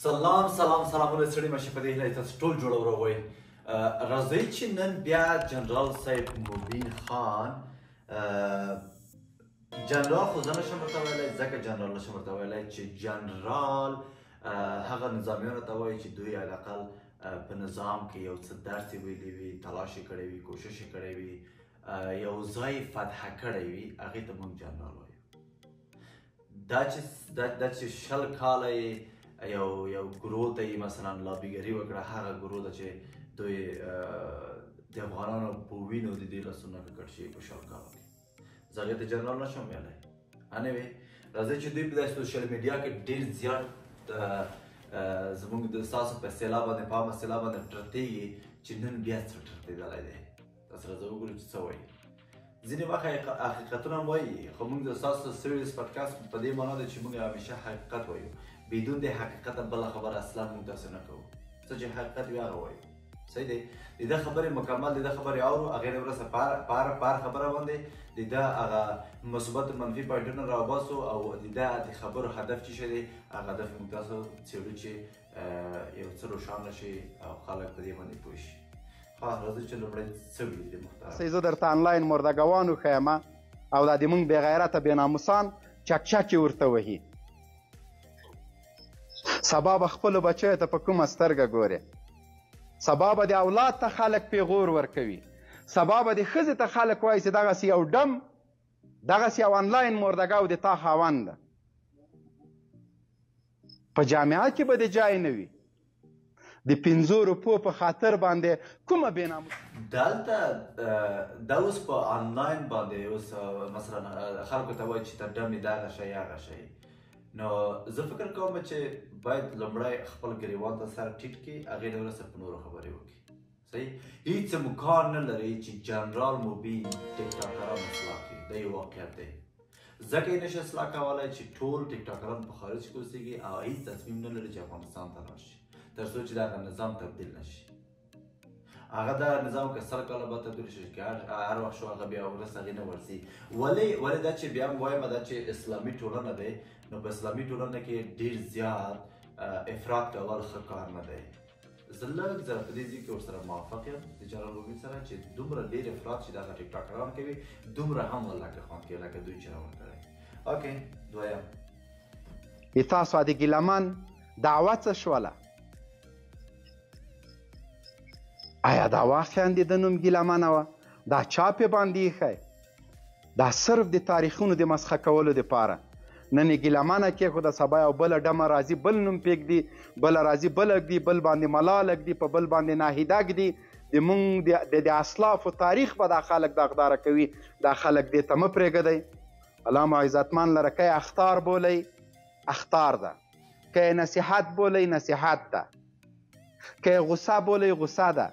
سلام سلامونه ستړي مشه په دې هیله تاسو ټول جوړ وروئ. راځئ چې نن بیا جنرال صاحب مبین خان جنرال خو زه نشم ورته ویلی ځکه جنرال نشم ورته ویلی چې جنرال هغه نظامیانو ته وایي چې دوی حداقل په نظام کې یو څه درس یې ویلی وي، تلاش یې کړی وي، کوشش یې کړی وي، یو ځای فتح کړی وي، هغې ته موږ جنرال وایو. دا چې شل کاله یې یو ګروه ته یې مثلا لابیګري وکړه، هغه ګروه ده چې دوی د افغانانو په وینو د دې لاسونه ککړ شوي په شل کاله کې. زه هغې ته جنرال نشم ویلی. انوې راځئ چې دوی په داسې سوشل میډیا کې ډېر زیات زموږ د ستاسو په اصطلاح باندې په عامه اصطلاح باندې ټرتېږي چې نن بیا څه ټرتېدلی دی. تاسو راځه وګورو چې څه وایي. ځینې وخت حقیقتونه هم وایي، خو موږ د ستاسو سیریس پډکاسټ په دې معنا ده چې موږ همیشه حقیقت وایو، بدون د حقیقت بله خبره اصلا موږ داسې نه کوو. څه چې حقیقت وي هغه وایو. صحیح دی. د ده خبرې مکمل د ده خبرې اورو، هغې نه وروسته په هر خبره باندې د ده هغه مثبت منفي پوینټونه راوباسو او د ده د خبرو هدف چې شی دی هغه هدف موږ تاسو څېړو چې یو څه روښانه شي او خلک په دې باندې پوه شي. راځئ چې لومړی څه ویلي دي محترم. زه درته آنلاین مردګوان وښیم او دا د موږ بې غیرته بې ناموسان چکچکې ورته وهي. سبا به خپلو بچیو ته په کومه سترګه ګورې، سبا به د اولاد ته خلک پیغور ورکوي، سبا به د ښځې ته خلک وایي چې دغسې یو ډم دغسې یو آنلاین مردګو د تا خاوند ده. په جامعه کې به د جای نه وي، د 5 روپو په خاطر باندې کومه بېناموس دلته دا اوس په آنلاین باندې اوس مثلا خلکو ته وایي چې ته ډم یې دغه شی هغه شی. نو زه فکر کوم چې باید لومړی خپل ګریوان ته سر ټیټ کړي، هغې نه وروسته په نورو خبرې وکړي. صحیح. هېڅ امکان نه لري چې جنرال مبین ټیکټاکران اصلاح کړي. دا یو واقعیت دی. ځکه یې نشي اصلاح کولی چې ټول ټیکټاکران په خارج کې اوسېږي او هېڅ تصمیم نه لري چې افغانستان ته لاړ شي تر څو چې دغه نظام تبدیل نشي. هغه دا نظام که 100 کاله بعد تبدیل شي که هر وخت شو هغه بیا وروسته هغې نه ورځي. ولې دا چې بیا هم وایم دا چې اسلامي ټولنه دی، نو په اسلامي ټولنه کې ډېر زیات افراط کول ښه کار نه دی. زه لږ ذره په دې ځای کې ورسره موافق یم د جنرال مبین سره چې دومره ډېر افراط چې دغه ټیکټاکران کوي دومره هم والله که خوند کوي لکه دوی چې روان کړی. اوکې دویم د تاسو د ګیلمن دعوه څه شوله؟ آیا دا واقعا د ده نوم ګیلمنه وه؟ دا چاپ یې باندې ایښی؟ دا صرف د تاریخونو د مسخه کولو دپاره. نن یې ګیلمنه کېښوده، سبا یو بله ډمه راځي بل نوم پرېږدي، بله راځي بل ږدي، بل باندې ملال ږدي، په بل باندې ناهیده ږدي. زموږ د اسلافو تاریخ به دا خلک داغداره کوي. دا خلک دې ته مه پرېږدئ. الله مو عزتمن لره که یې اخطار بولئ اخطار ده، که یې نصیحت بولئ نصیحت ده، که یې غصه بولئ غصه ده،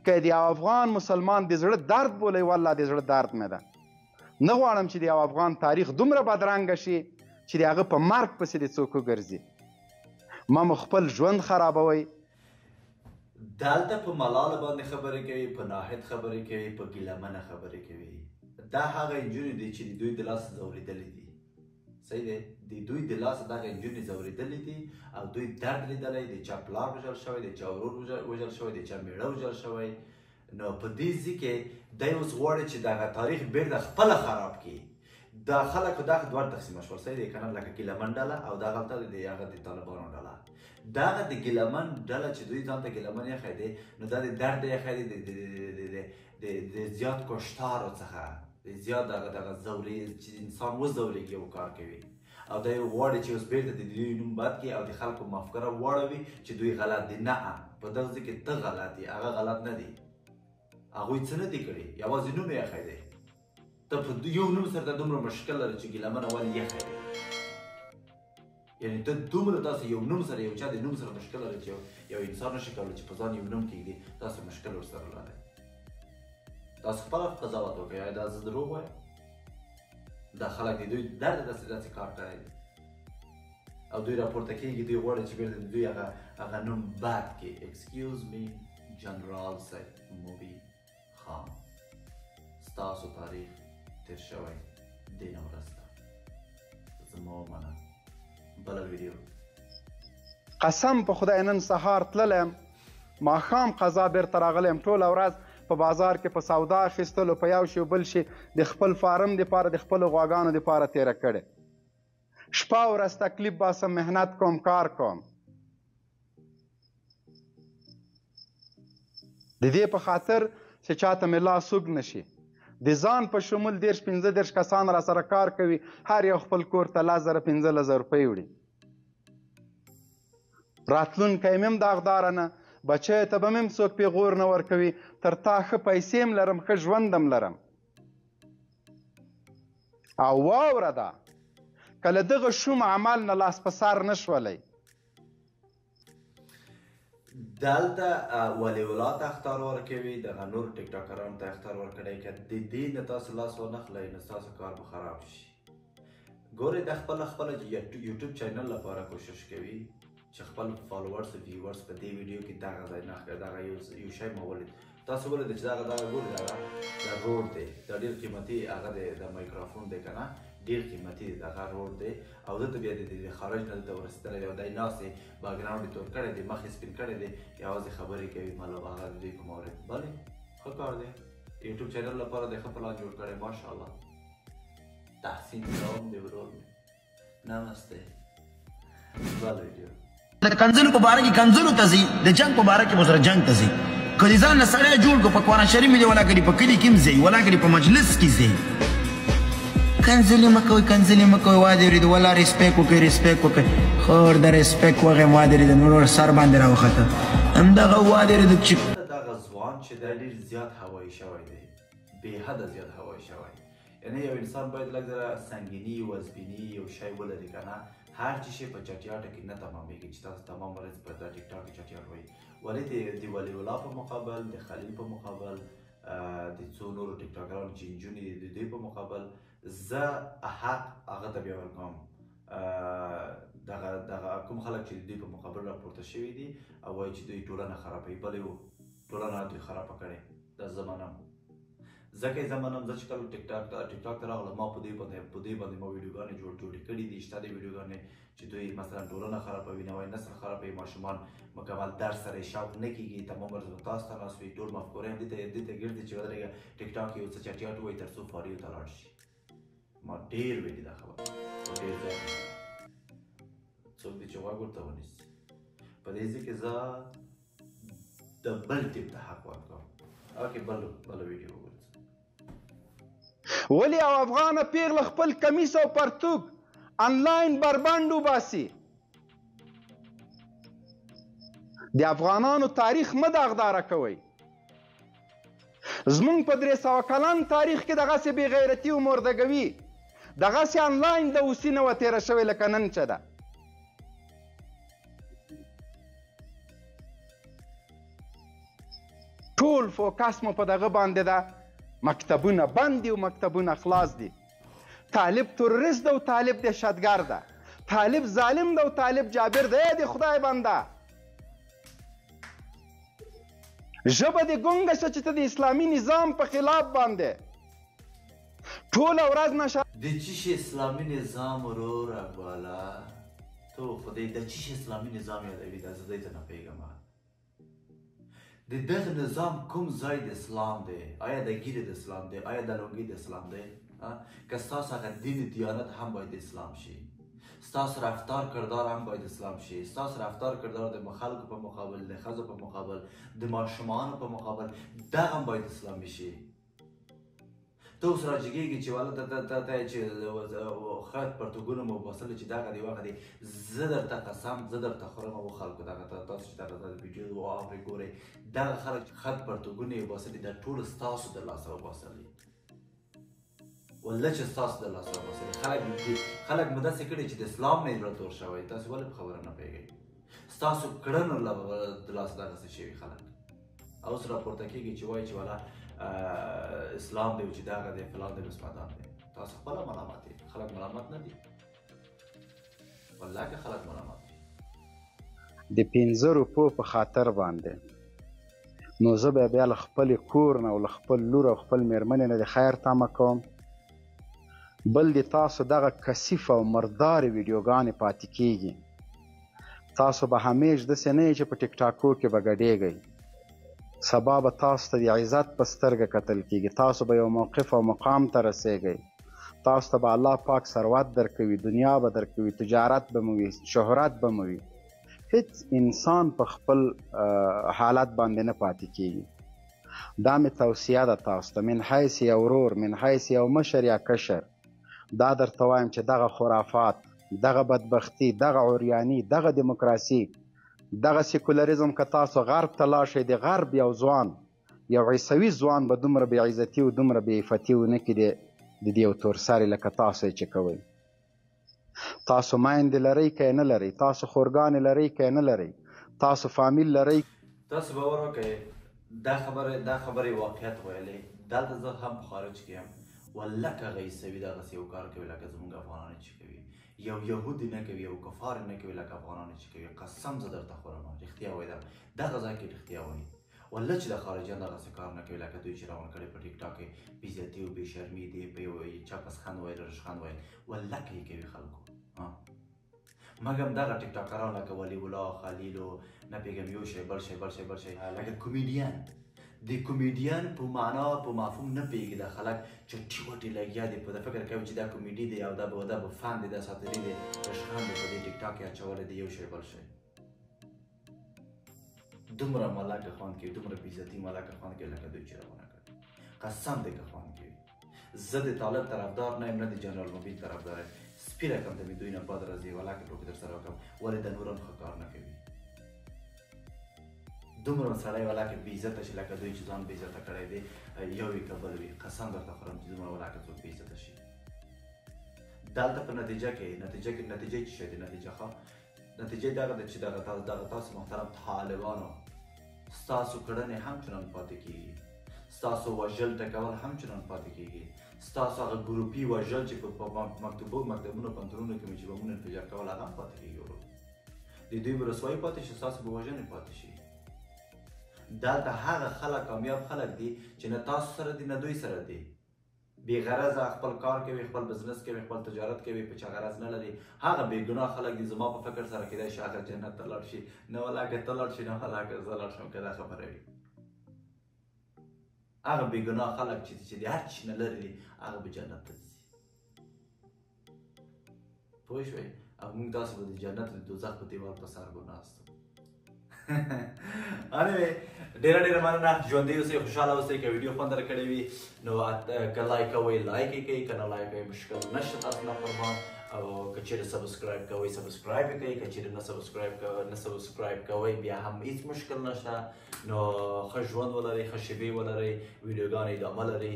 که د یو افغان مسلمان د زړه درد بولئ والله د زړه درد مې ده. نه غواړم چې د یو افغان تاریخ دومره بدرنګه شي چې د هغه په مرګ پسې د څوک وګرځي. ما مو خپل ژوند خرابوئ. دلته په ملال باندې خبرې کوي، په ناهید خبرې کوي، په ګیلمنه خبرې کوي. دا هغه نجونې دي چې د دوی د لاسه ځورېدلې دي. صحیح دی. د دوی د لاسه دغه نجونې ځورېدلې دي او دوی درد لیدلی، د چا پلار وژل شوی، د چا ورور وژل شوی، د چا میړه وژل شوی. نو په دې ځای کې دی اوس غواړي چې دغه تاریخ بیرته خپله خراب کړي. دا خلک خو دغه دوه تقسیمه شول. صحیح دی که نه؟ لکه ګیلمن ډله او دغه د هغه د طالبانو ډله. دغه د ګیلمن ډله چې دوی ځان ته ګیلمن ایښی دی، نو دا د درد ایښی دی د زیات کشتارو څخه، د زیات دغه ځورې چې انسان وځورېږي او کار کوي. او دا یې غواړي چې اوس بیرته د دوی نوم بد کړي او د خلکو مفکوره واړوي چې دوی غلط دي. نه، په دغه ځای کې ته غلط دي، هغه غلط نه دي. هغوی څه نه دي کړي، یوازې نوم یې ایښی دی. ته په یو نوم سره ته دومره مشکل لري چې ګیلمنه ولې ایښی دی. یعنې ته دومره داسې یو نوم سره یو چا د نوم سره مشکل لري چې یو انسان نشي کولی چې په ځان یو نوم کېږدي، داسې مشکل ورسره لري. تاسو خپله قضاوت وکړئ. آیا دا زه دروغ وایم؟ دا خلک د دوی درد داسې کار کړی دی او دوی راپورته کېږي، دوی غواړي چې بیرته د دوی هغه نوم بد کړي. ایکسکیوز می جنرال صاحب مبین خان، ستاسو تاریخ تیر شوی دې نه وروسته زما ومنه. بله ویډیو قسم په خدای نن سهار تللی یم ماښام قضا بیرته راغلی یم ټوله ورځ په بازار کې په سودا اخیستلو په یو شي بل شي د خپل فارم دپاره د خپلو غواګانو دپاره تېره کړې شپه ورځ تکلیف باسم محنت کوم کار کوم د دې په خاطر چې چاته مې لاس اوږد نه شي د ځان په شمول 15 کسان را سره کار کوي هر یو خپل کور ته 10,000-15,000 روپۍ وړي راتلونکی مې هم داغداره نه بچیو ته به مې هم څوک پیغور نه ورکوي تر تا ښه پیسې هم لرم ښه ژوند هم لرم او واوره ده که له دغه شوم عمل نه لاس په سر نه شولی دلته ولی الله ته اختار ورکوي دغه نور ټیک ټاکرانو ته اختار ورکړی که د دې نه تاسو لاس ونه خلئ نو ستاسو کار به خراب شي ګورئ دا خپله یوټیوب چینل لپاره کوشش کوي چې خپل فالوورز او ویورز په دې ویډیو کې دغه ځای نه دغه یو شی ما ولید تاسو ولید چې دغه ګورئ دا روډ دی دا ډېر قیمتي هغه دی د مایکروفون دی که نه ډېر قیمتي دغه روډ دی او دلته بیا د خارج نه دلته ورسېدلی دی او دی ناست دی باکګراونډ یې تور کړی دی مخ یې سپین کړی دی یوازې خبرې کوي مطلب هغه د دوی په مورد بلې ښه کار دی یوټیوب چینل لپاره دی ښه پلان جوړ کړی ماشاءالله تحسین کوم دی ورور مې نمسته بل ویډیو د کنځلو په باره کې کنځلو ته ځي د جنګ په باره کې به سره جنګ ته ځي که د ځان نه سړی جوړ کړو په قرآن شریف مې دی ولا کړي په کلي کې هم ځي ولا کړي په مجلس کې ځي کنځلې مه کوئ کنځلې مه کوئ وادې ورېدو ولا ریسپیکټ وکړئ ریسپیکټ وکړئ خور د ریسپیکټ وغیم وادې ورېده نور سر باندې راوخته همدغه وادې ورېده چې دغه ځوان چې دی ډېر زیات هوایي شوی دی بېحده زیات هوایي شوی یعنی یو انسان باید لږ ذره سنګیني وزبیني یو شی ولري که نه هر چی شی په چټیاټه کې نه تمامېږي چې تاسو تمام ورځ په دا ټیک ټاک کې چټیاټ وایي ولې د ولی الله په مقابل د خلیل په مقابل د څو نورو ټیک ټاکرانو چې نجونې دي د دوی په مقابل زه حق هغه ته بیا ورکوم دغه کوم خلک چې د دوی په مقابل راپورته شوي دي او وایي چې دوی ټولنه خرابوي بلې ټولنه دوی خرابه کړې دا زمانه ځکه یې زمانه زه چې کله ټیک ټاک ته راغلم ما په دوی باندې ما ویډیوګانې جوړې کړي دي شته دي ویډیوګانې چې دوی مثلا ټولنه خرابوي نوی نسل خرابوي ماشومان مکمل درس سره شوق نه کېږي تمام ورځ به تاسو ته ناست وي ټول مفکورې هم دې ته ګرځي چې ودرېږه ټیک ټاک یو څه چټیاټ ووایي تر څو فاریو ته لاړ شي ما ډېر ویلي دا خبره ډېر زیات څوک دې چې غوږ ورته ونیسي په دې ځای کې زه د بل ټیم ته حق ورکوم اوکې بله ویډیو وګورئ ولی او افغانه پیغله خپل کمیس او پرتوګ انلاین بربند وباسي د افغانانو تاریخ مه داغداره کوئ زمونږ په 300 کلن تاریخ کې دغسې بې غیرتي او مردګوي دغسې انلاین د اوسي نه وه تېره شوې لکه نن چې ده ټول فوکس مو په دغه باندې ده مکتبونه بند دي او مکتبونه خلاص دي طالب تروریست ده او طالب دهشتګر ده طالب ظالم ده او طالب جابر ده د خدای بنده ژبه دې ګونګه شه چې ته د اسلامي نظام په خلاف باندې ټوله ورځ نشه د چی شي اسلامي نظام ورور اقباله تو خدای د چی شي اسلامي نظام یادوي دا زه دې ته نه پوهېږم د دغه نظام کوم ځای د اسلام دی آیا د ګیرې د اسلام دی آیا د لونګۍ د اسلام دی که ستاسو هغه دین دیانت هم باید اسلام شي ستاسو رفتار کردار هم باید اسلام شي ستاسو رفتار کردار د خلکو په مقابل د ښځو په مقابل د ماشومانو په مقابل دغه هم باید اسلامي شي ته اوس راجګېږي چې والا ته چې خط پرتوګونه مو باسلې چې دغه دی وغه دی زه درته قسم زه درته خورم او خلکو دغه تاسو چې دغه ویډیو واورئ ګورئ دغه خلک خط پرتوګونه یې وباسلي دا ټول ستاسو د لاسه وباسلي والله چې ستاسو د لاسه وباسلي خلک مو داسې کړي چې د اسلام نه یې زړه تور شوی تاسو ولې په خبره نه پوهېږئ ستاسو کړنو د لاسه دغسې شوي خلک او اوس راپورته کېږي چې وایي چې والا اسلام دی چې دغه دی فلان دی بسمدان دی تاسو خپله ملامت یې خلک ملامت نه دي والله که خلک ملامت دي د 15 روپو په خاطر باندې نو زه بیا له خپلې کور نه او له خپل لور او خپل مېرمنې نه د خیر تمه کوم بل د تاسو دغه کثیف او مردارې ویډیوګانې پاتې کېږي تاسو به همیش داسې نه یې چې په ټیک ټاکو کې به ګډېږئ. سبا به تاسو ته د عزت په سترګه کتل کېږي. تاسو به یو موقف او مقام ته رسېږئ. تاسو ته به الله پاک ثروت درکوي، دنیا به درکوي، تجارت به مو وي، شهرت به مو وي. هیڅ انسان په خپل حالت باندې نه پاتې کېږي. دا مې توصیه ده تاسو ته، من حیث یو ورور، من حیث یو مشر یا کشر، دا درته وایم چې دغه خرافات، دغه بدبختي، دغه عریاني، دغه دیموکراسي، دغه سیکولریزم که تاسو غرب ته لاړ شئ، د غرب یو ځوان، یو عیسوي ځوان به دومره بې عزتي او دومره بې عفتي ونه کړي د دې یو تور سرې لکه تاسو یې چې کوئ. تاسو میندې لرئ که یې نه لرئ، تاسو خورګانې لرئ که یې نه لرئ، تاسو فامیل لرئ. تاسو باور وکړئ دا خبرې واقعیت ویلې. دلته زه هم په خارج کې یم، والله که هغه عیسوي دغسې یو کار کوي لکه زموږ افغانان چې کوي، یو یهودي نه کوي، یو کفار نه کوي لکه افغانان چې کوي، قسم زه درته خورم رښتیا وایم، دغه ځای کې رښتیا وایي. والله چې د خارجیان دغسې کار نه کوي لکه دوی چې روان کړي په ټیک ټاک کې بېعزتي او بېشرمي دي، په یو چا پسخند ویل، رشخند ویل، والله که یې کوي خلکو. مګم دغه ټیک ټاکران لکه ولی الله، خلیل و نه پوهېږم یو شی بل شی لکه کومیډیان، د کومیډیان په معنا په مفهوم نه پوهېږي دا خلک، چټي وټي لګیا دي، په فکر کوي چې دا کومیډي دی او دا به فن دی، دا ساتري دی، رشخند دی، په دې ټیک ټاک یې اچولی دی یو شی بل شی. دومره ملکه خوند کوي، دومره بېعزتي ملکه خوند کوي لکه دوی چې روانه کړي. قسم دی که خوند کوي. زه د طالب طرفدار نه یم، نه د جنرال مبین طرفدار یم. سپي رقم ته مې دوی نه بد راځي، ولاکه ټوکې در سره وکړم، ولې د نور هم ښه کار نه کوي. دومره سړی ولاکه بېعزته شي لکه دوی چې ځان بېعزته کړی دی، یو وي که بل وي. قسم درته خورم چې دومره ولاکه څوک بېعزته شي. دلته په نتیجه کې چې شی دی، نتیجه دغه ده چې دغه تاسو محترم طالبانو ستاسو کړنې همچنان پاتې کېږي، ستاسو وژل ټکول همچنان پاتې کېږي، ستاسو هغه ګروپي وژل چې په مکتبونو پنترونو کې چې بمونه انفجار کول هغه هم پاتې کېږي. د دوی به رسوایي پاتې شي، ستاسو به وژنې پاتې شي. دلته هغه خلک کامیاب خلک دي چې نه تاسو سره دي نه دوی سره دي، بې غرضه خپل کار کوي، خپل بزنس کوي، خپل تجارت کوي، په چا غرض نه لري. هغه بې ګناه خلک دي، زما په فکر سره کېدای شي هغه جنت ته لاړ شي، نه ولاکه ته لاړ شي، نه ولاکه زه لاړ شم، که دا خبره وي. هغه بې ګناه خلک چې د هر چي نه لرې دي هغه به جنت ته ځي. پوه شوئ؟ او موږ تاسو به د جنت د دوزخ په دیوال په سر به ناست وو. ډېره مننه، ژوندي اوسئ، خوشحاله اوسئ. که ویډیو خوند در کړی وي نو که لایک کوئ لایک یې کوئ، که نه لایک کوئ مشکل نشته، تاسو نه قربان. او که چیرې سبسکرایب کوئ سبسکرایب یې کوئ، که چیرې نه سبسکرایب کوئ بیا هم هیڅ مشکل نشته. نو ښه ژوند ولرئ، ښه شېبې ولرئ، ویډیوګانې ادامه لرئ.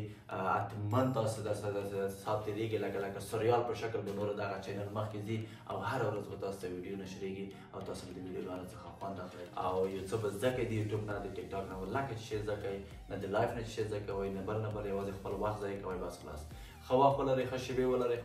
حتما تاسو درسره سات تېرېږي، لکه سریال په شکل به نور دغه چینل مخکې ځي او هره ورځ به تاسو ته ویډیو نشرېږي او تاسو به د ویډیوګانو څخه خوند اخلئ او یو څه به زده کړئ د یوټیوب نه، د ټیک ټاک نه، ولکه چې شی زده کړئ، نه د لایف نه چې شی زده کوئ، نه بل یوازې خپل وخت ضایع کوئ. بس خلاص ښه وخت ولرئ، ښه شېبې ولرئ.